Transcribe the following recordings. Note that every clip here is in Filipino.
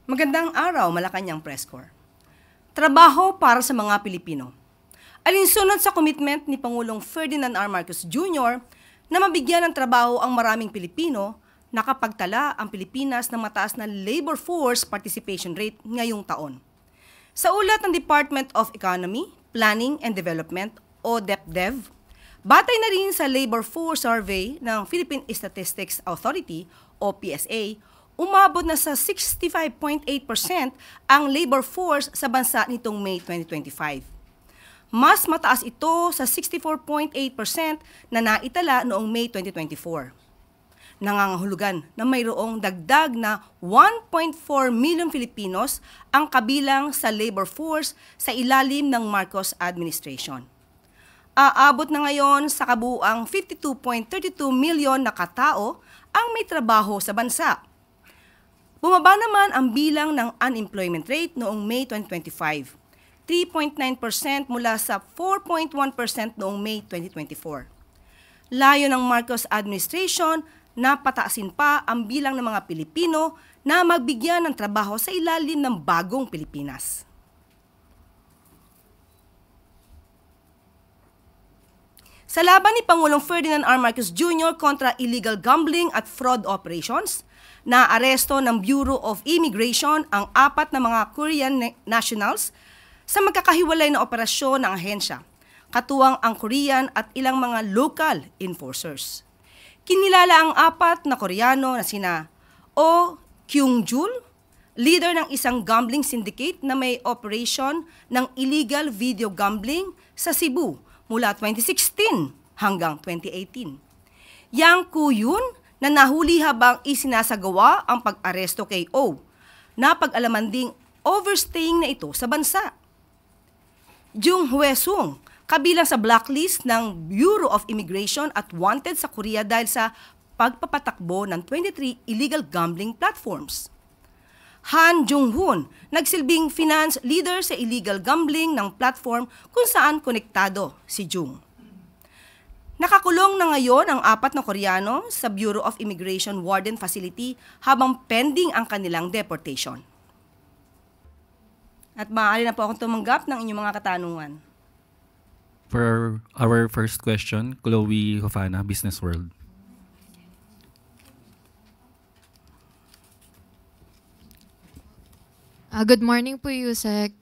Magandang araw, Malacanang Press Corps. Trabaho para sa mga Pilipino. Alinsunod sa commitment ni Pangulong Ferdinand R. Marcos Jr. na mabigyan ng trabaho ang maraming Pilipino, nakapagtala ang Pilipinas ng mataas na labor force participation rate ngayong taon. Sa ulat ng Department of Economy, Planning and Development o DepDev, batay na rin sa Labor Force Survey ng Philippine Statistics Authority o PSA, umabot na sa 65.8% ang labor force sa bansa nitong May 2025. Mas mataas ito sa 64.8% na naitala noong May 2024. Nangangahulugan na mayroong dagdag na 1.4 million Filipinos ang kabilang sa labor force sa ilalim ng Marcos administration. Aabot na ngayon sa kabuuang 52.32 million na katao ang may trabaho sa bansa. Bumaba naman ang bilang ng unemployment rate noong May 2025, 3.9% mula sa 4.1% noong May 2024. Layo ng Marcos administration na pataasin pa ang bilang ng mga Pilipino na magbigyan ng trabaho sa ilalim ng bagong Pilipinas. Sa laban ni Pangulong Ferdinand R. Marcos Jr. kontra illegal gambling at fraud operations, naaresto ng Bureau of Immigration ang 4 na mga Korean nationals sa magkakahiwalay na operasyon ng ahensya, katuwang ang Korean at ilang mga local enforcers. Kinilala ang 4 na Koreano na sina Oh Kyung-jul, leader ng isang gambling syndicate na may operation ng illegal video gambling sa Cebu mula 2016 hanggang 2018. Yang Koo-yoon, na nahuli habang isinasagawa ang pag-aresto kay O, na pag-alaman ding overstaying na ito sa bansa. Jung Hwesung, kabilang sa blacklist ng Bureau of Immigration at wanted sa Korea dahil sa pagpapatakbo ng 23 illegal gambling platforms. Han Jung-hoon, nagsilbing finance leader sa illegal gambling ng platform kung saan konektado si Jung. Nakakulong na ngayon ang 4 na Koreano sa Bureau of Immigration Warden Facility habang pending ang kanilang deportation. At maaari na po akong tumanggap ng inyong mga katanungan. For our first question, Chloe Hofana, Business World. Good morning po, Yusek.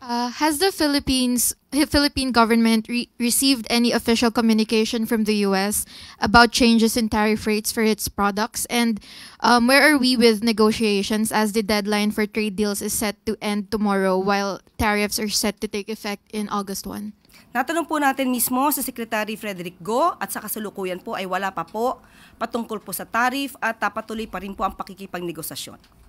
Has the Philippine government received any official communication from the U.S. about changes in tariff rates for its products? And where are we with negotiations as the deadline for trade deals is set to end tomorrow while tariffs are set to take effect in August 1? Natanong po natin mismo sa Secretary Frederick Go at sa kasalukuyan po ay wala pa po patungkol po sa tariff at patuloy pa rin po ang pakikipagnegosasyon.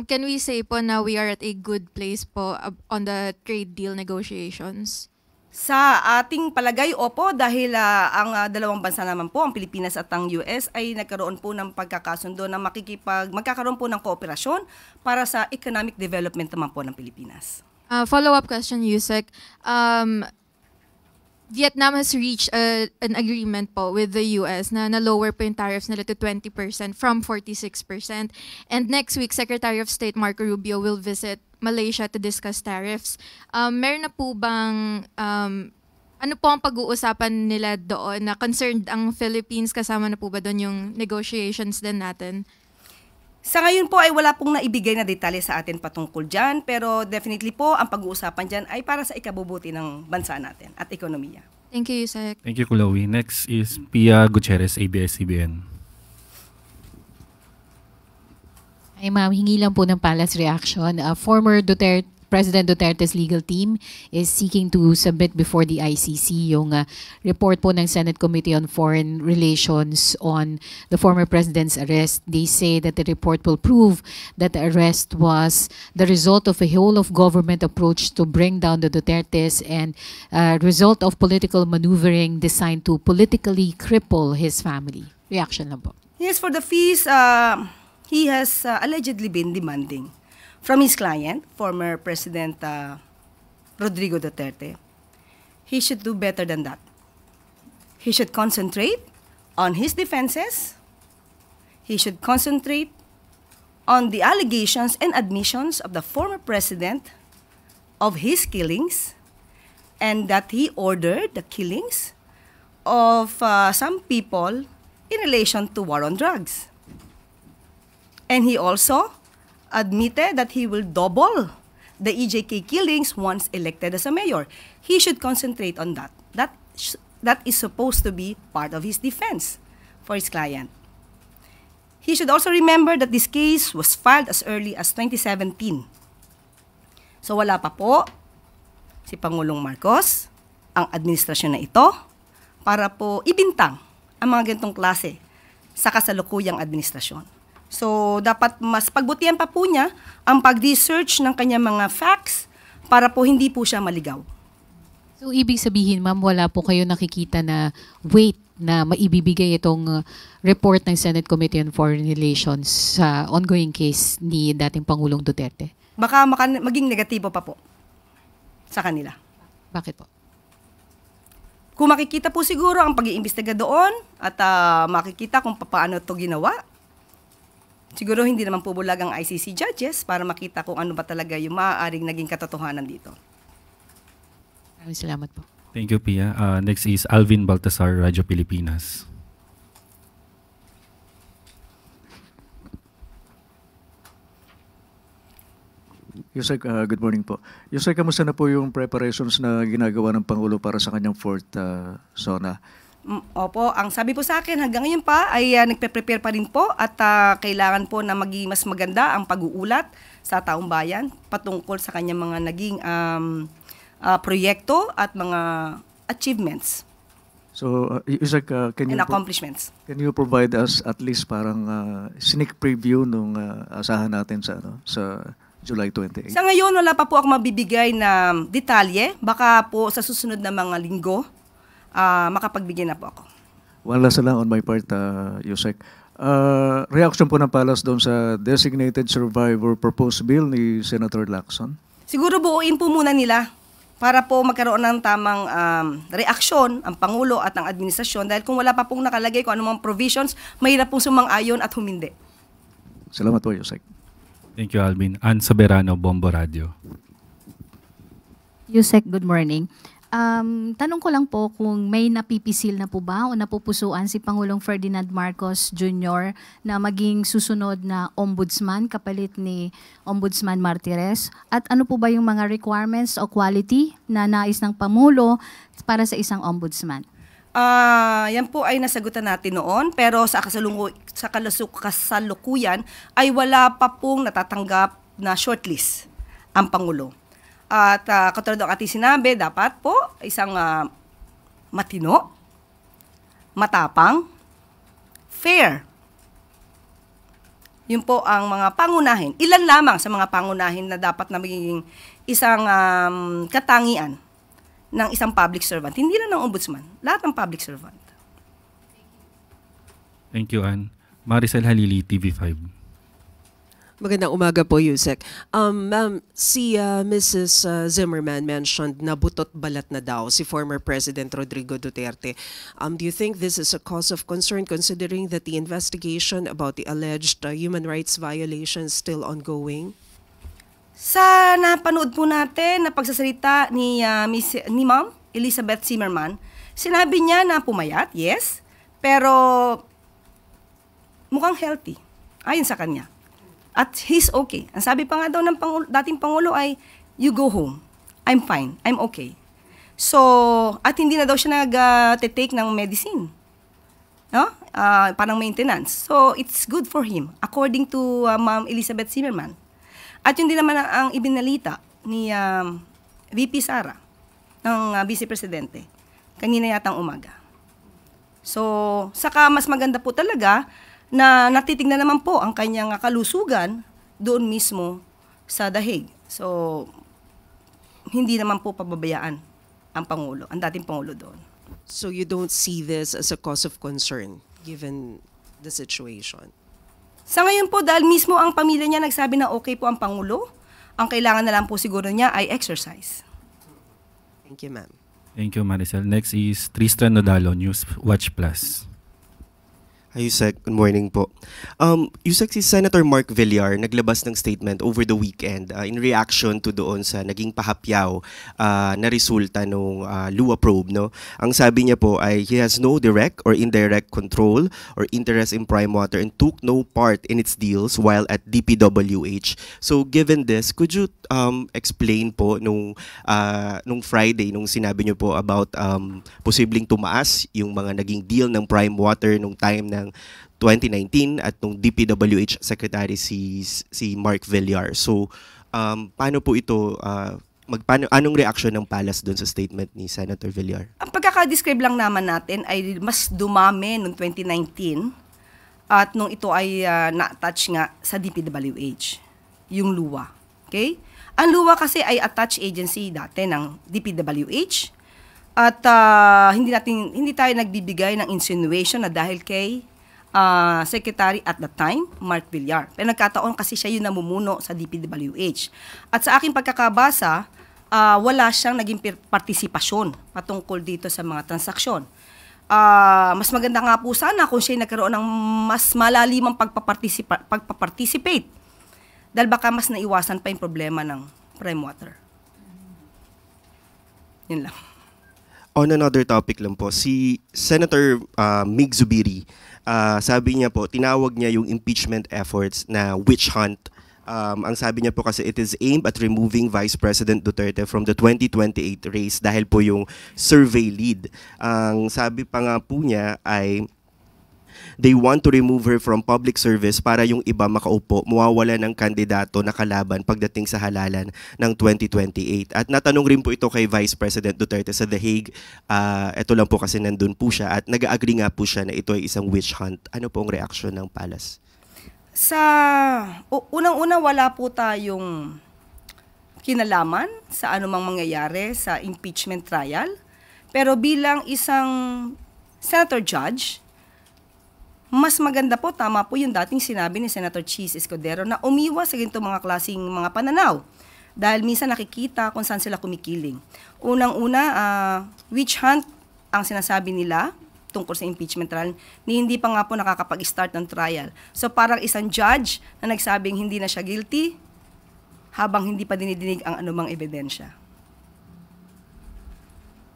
Can we say po na we are at a good place po on the trade deal negotiations? Sa ating palagay, opo, dahil ang dalawang bansa naman po, ang Pilipinas at ang US, ay nagkaroon po ng pagkakasundo na magkakaroon po ng kooperasyon para sa economic development naman po ng Pilipinas. Follow-up question, Yusek. Vietnam has reached an agreement po with the US na lower po yung tariffs nila to 20% from 46%. And next week, Secretary of State Marco Rubio will visit Malaysia to discuss tariffs. Meron na po bang, ano po ang pag-uusapan nila doon na concerned ang Philippines? Kasama na po ba doon yung negotiations din natin? Sa ngayon po ay wala pong naibigay na detalye sa atin patungkol dyan, pero definitely po ang pag-uusapan dyan ay para sa ikabubuti ng bansa natin at ekonomiya. Thank you, Yusek. Thank you, Chloe. Next is Pia Gutierrez, ABS-CBN. Ay ma'am, hingi lang po ng palace reaction. Former President Duterte's legal team is seeking to submit before the ICC yung report po ng Senate Committee on Foreign Relations on the former president's arrest. They say that the report will prove that the arrest was the result of a whole-of-government approach to bring down the Dutertes and result of political maneuvering designed to politically cripple his family. Reaction lang po. Yes, for the fees, he has allegedly been demanding from his client, former President Rodrigo Duterte. He should do better than that. He should concentrate on his defenses. He should concentrate on the allegations and admissions of the former president of his killings, and that he ordered the killings of some people in relation to war on drugs. And he also admitted that he will double the EJK killings once elected as a mayor. He should concentrate on that. That is supposed to be part of his defense for his client. He should also remember that this case was filed as early as 2017. So wala pa po si Pangulong Marcos, ang administrasyon na ito, para po ibintang ang mga ganitong klase sa kasalukuyang administrasyon. So dapat mas pagbutihan pa po niya ang pag-research ng kanyang mga facts para po hindi po siya maligaw. So, ibig sabihin, ma'am, wala po kayo nakikita na weight na maibibigay itong report ng Senate Committee on Foreign Relations sa ongoing case ni dating Pangulong Duterte? Baka maging negatibo pa po sa kanila. Bakit po? Kung makikita po siguro ang pag-iimbestiga doon at makikita kung paano ito ginawa, siguro hindi naman po bulag ang ICC judges para makita kung ano ba talaga yung maaaring naging katotohanan dito. Maraming salamat po. Thank you, Pia. Next is Alvin Baltasar, Radyo Pilipinas. Yusek, good morning po. Yusek, kamusta na po yung preparations na ginagawa ng Pangulo para sa kanyang fourth SONA? Opo, ang sabi po sa akin hanggang ngayon pa ay nagpe-prepare pa rin po at kailangan po na maging mas maganda ang pag-uulat sa taong bayan patungkol sa kanyang mga naging proyekto at mga achievements. So, Yusek, and accomplishments. Can you provide us at least parang sneak preview nung asahan natin sa July 28? Sa ngayon, wala pa po ako mabibigay na detalye. Baka po sa susunod na mga linggo, makapagbigay na po ako. One last lang on my part, Yusek. Reaction po ng Palace doon sa designated survivor proposed bill ni Senator Lacson? Siguro buuin po muna nila para po magkaroon ng tamang reaksyon ang Pangulo at ang administrasyon dahil kung wala pa pong nakalagay kung anumang provisions, mahirap pong sumang-ayon at humindi. Salamat po, Yusek. Thank you, Alvin. Ann Soberano, Bombo Radio. Yusek, good morning. Tanong ko lang po kung may napipisil na po ba o napupusuan si Pangulong Ferdinand Marcos Jr. na maging susunod na ombudsman kapalit ni Ombudsman Martires? At ano po ba yung mga requirements o quality na nais ng Pangulo para sa isang ombudsman? Yan po ay nasagutan natin noon pero sa kasalukuyan ay wala pa pong natatanggap na shortlist ang Pangulo. At katulad ng ating sinabi, dapat po isang matino, matapang, fair. Yun po ang mga pangunahin. Ilan lamang sa mga pangunahin na dapat na magiging isang katangian ng isang public servant. Hindi lang ng ombudsman, lahat ng public servant. Thank you, Ann. Maricel Halili, TV5. Magandang umaga po, Yusek. Ma'am, si Mrs. Zimmerman mentioned na butot balat na daw si former President Rodrigo Duterte. Do you think this is a cause of concern considering that the investigation about the alleged human rights violations still ongoing? Sa napanood po natin na pagsasalita ni Ma'am Elizabeth Zimmerman, sinabi niya na pumayat, yes, pero mukhang healthy, ayon sa kanya. At he's okay. Ang sabi pa nga daw ng dating Pangulo ay, you go home. I'm fine. I'm okay. So, at hindi na daw siya nag-take ng medicine. No? Parang maintenance. So, it's good for him, according to Ma'am Elizabeth Zimmerman. At yun din naman ang ibinalita ni VP Sara ng Vice Presidente kanina yatang umaga. So, saka mas maganda po talaga na natitignan naman po ang kanyang kalusugan doon mismo sa Dahig. So, hindi naman po pababayaan ang Pangulo, ang dating Pangulo doon. So you don't see this as a cause of concern given the situation? Sa ngayon po, dahil mismo ang pamilya niya nagsabi na okay po ang Pangulo, ang kailangan na lang po siguro niya ay exercise. Thank you, ma'am. Thank you, Maricel. Next is Tristan Nodalo, News Watch Plus. Hi, Yusek. Good morning po. Yusek, si Senator Mark Villar naglabas ng statement over the weekend in reaction to doon sa naging pahapyaw na resulta ng Lua probe. No? Ang sabi niya po ay he has no direct or indirect control or interest in Prime Water and took no part in its deals while at DPWH. So given this, could you explain po nung Friday, nung sinabi niyo po about posibleng tumaas yung mga naging deal ng Prime Water nung time ng 2019 at nung DPWH Secretary si Mark Villar. So, paano po ito, anong reaction ng Palace doon sa statement ni Senator Villar? Ang pagkaka-describe lang naman natin ay mas dumami noong 2019 at nung ito ay na-attach nga sa DPWH, yung LUA. Okay? Ang LUA kasi ay attached agency dati ng DPWH at hindi tayo nagbibigay ng insinuation na dahil kay Secretary at the time, Mark Villar. Pero nagkataon kasi siya yung namumuno sa DPWH. At sa aking pagkakabasa, wala siyang naging partisipasyon patungkol dito sa mga transaksyon. Mas maganda nga po sana kung siya nagkaroon ng mas malalimang pagpaparticipate. Dahil baka mas naiwasan pa yung problema ng Prime Water. Yun lang. On another topic lang po, si Senator Mig Zubiri, sabi niya po, tinawag niya yung impeachment efforts na witch hunt. Ang sabi niya po kasi it is aimed at removing Vice President Duterte from the 2028 race dahil po yung survey lead. Ang sabi pa nga po niya ay they want to remove her from public service para yung iba makaupo, mawawala ng kandidato na kalaban pagdating sa halalan ng 2028. At natanong rin po ito kay Vice President Duterte sa The Hague. Ito lang po kasi nandun po siya at nag-agree nga po siya na ito ay isang witch hunt. Ano po ang reaksyon ng Palace? Unang-una wala po tayong kinalaman sa anumang mangyayari sa impeachment trial. Pero bilang isang Senator Judge, mas maganda po, tama po yung dating sinabi ni Senator Cheese Escudero na umiwas sa ganito mga klaseng mga pananaw. Dahil minsan nakikita kung saan sila kumikiling. Unang-una, witch hunt ang sinasabi nila tungkol sa impeachment trial ni hindi pa nga po nakakapag-start ng trial. So parang isang judge na nagsabing hindi na siya guilty habang hindi pa dinidinig ang anumang ebidensya.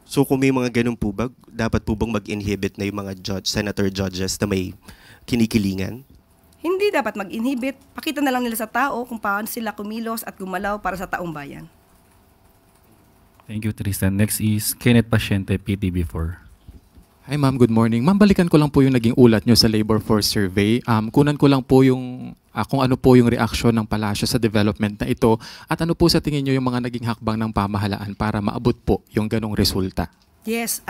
So kung may mga ganun po ba, dapat po bang mag-inhibit na yung mga senator judges na may kinikilingan? Hindi dapat mag-inhibit. Pakita na lang nila sa tao kung paano sila kumilos at gumalaw para sa taong bayan. Thank you, Tristan. Next is Kenneth Pasyente, PTV4. Hi ma'am, good morning. Ma'am, balikan ko lang po yung naging ulat nyo sa Labor Force Survey. Kunan ko lang po yung kung ano po yung reaksyon ng palasyo sa development na ito at ano po sa tingin nyo yung mga naging hakbang ng pamahalaan para maabot po yung ganong resulta. Yes,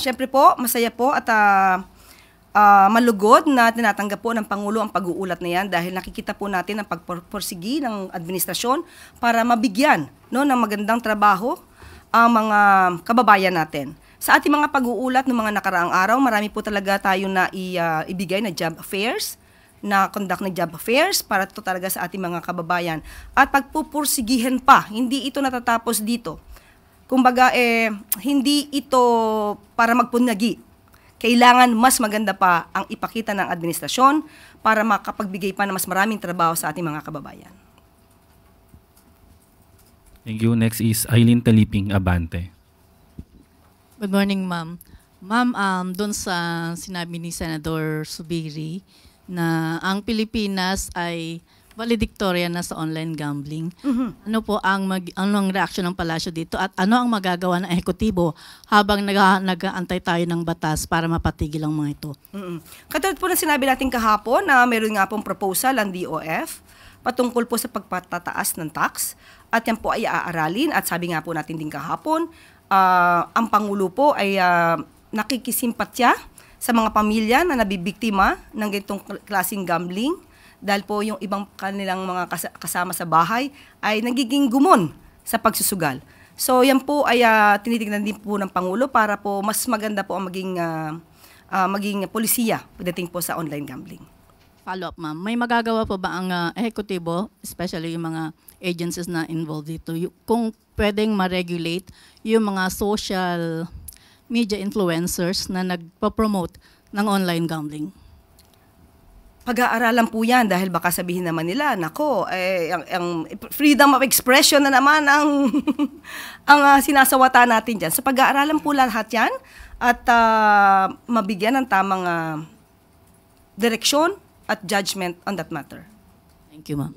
syempre po, masaya po at malugod na tinatanggap po ng Pangulo ang pag-uulat na yan dahil nakikita po natin ang pagporsigi ng administrasyon para mabigyan ng magandang trabaho ang mga kababayan natin. Sa ating mga pag-uulat ng mga nakaraang araw, marami po talaga tayo na ibigay na job fairs, na conduct ng job fairs para ito talaga sa ating mga kababayan. At pagpupursigihan pa, hindi ito natatapos dito. Kumbaga, hindi ito para magpunagi. Kailangan mas maganda pa ang ipakita ng administrasyon para makapagbigay pa ng mas maraming trabaho sa ating mga kababayan. Thank you. Next is Eileen Taliping, Abante. Good morning, ma'am. Ma'am, doon sa sinabi ni Senator Zubiri na ang Pilipinas ay valedictorian na sa online gambling. Mm-hmm. Ano po ang reaksyon ng palasyo dito at ano ang magagawa ng ehekutibo habang nag-aantay tayo ng batas para mapatigil ang mga ito? Mm-hmm. Katulad po na sinabi natin kahapon na meron nga pong proposal ang DOF patungkol po sa pagpatataas ng tax at yan po ay aaralin at sabi nga po natin din kahapon, ang Pangulo po ay nakikisimpatya sa mga pamilya na nabibiktima ng ganitong klaseng gambling dahil po yung ibang kanilang mga kasama sa bahay ay nagiging gumon sa pagsusugal. So yan po ay tinitignan din po ng Pangulo para po mas maganda po ang maging polisiya pagdating po sa online gambling. Follow up, ma'am. May magagawa po ba ang ehekutibo, especially yung mga agencies na involved dito, kung pwedeng ma-regulate yung mga social media influencers na nagpo-promote ng online gambling? pag-aaralan po yan dahil baka sabihin naman nila, nako, ang freedom of expression na naman ang, sinasawata natin dyan. So pag-aaralan po lahat yan at mabigyan ng tamang direksyon at judgment on that matter. Thank you, ma'am.